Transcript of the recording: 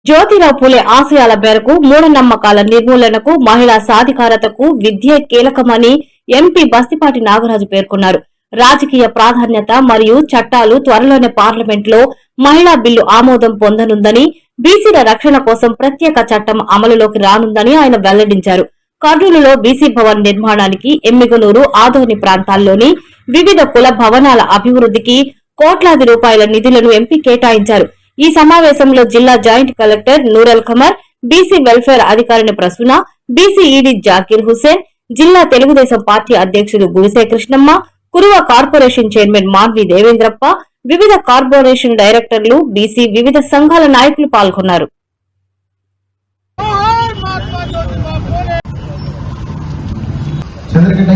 జ్యోతిరావు పూలే ఆశయాల మేరకు మూఢనమ్మకాల నిర్మూలనకు, మహిళా సాధికారతకు విద్యే కీలకమని ఎంపీ బస్తిపాటి నాగరాజు పేర్కొన్నారు. రాజకీయ ప్రాధాన్యత మరియు చట్టాలు త్వరలోనే పార్లమెంట్లో మహిళా బిల్లు ఆమోదం పొందనుందని, బీసీల రక్షణ కోసం ప్రత్యేక చట్టం అమలులోకి రానుందని ఆయన వెల్లడించారు. కర్నూలులో బీసీ భవన్ నిర్మాణానికి, ఎమ్మిగనూరు, ఆదోని ప్రాంతాల్లోని వివిధ కుల భవనాల అభివృద్ధికి కోట్లాది రూపాయల నిధులను ఎంపీ కేటాయించారు. ఈ సమావేశంలో జిల్లా joint collector Noorul Qamar, BC welfare అధికారిని ప్రసూన, బీసీ ఈడీ జాకీర్ హుసేన్, జిల్లా తెలుగుదేశం పార్టీ అధ్యక్షులు గుడిసే కృష్ణమ్మ, కురువ కార్పొరేషన్ చైర్మన్ మాన్వి దేవేంద్రప్ప, వివిధ కార్పొరేషన్ డైరెక్టర్లు, బీసీ వివిధ సంఘాల నాయకులు పాల్గొన్నారు. చంద్రకట్ట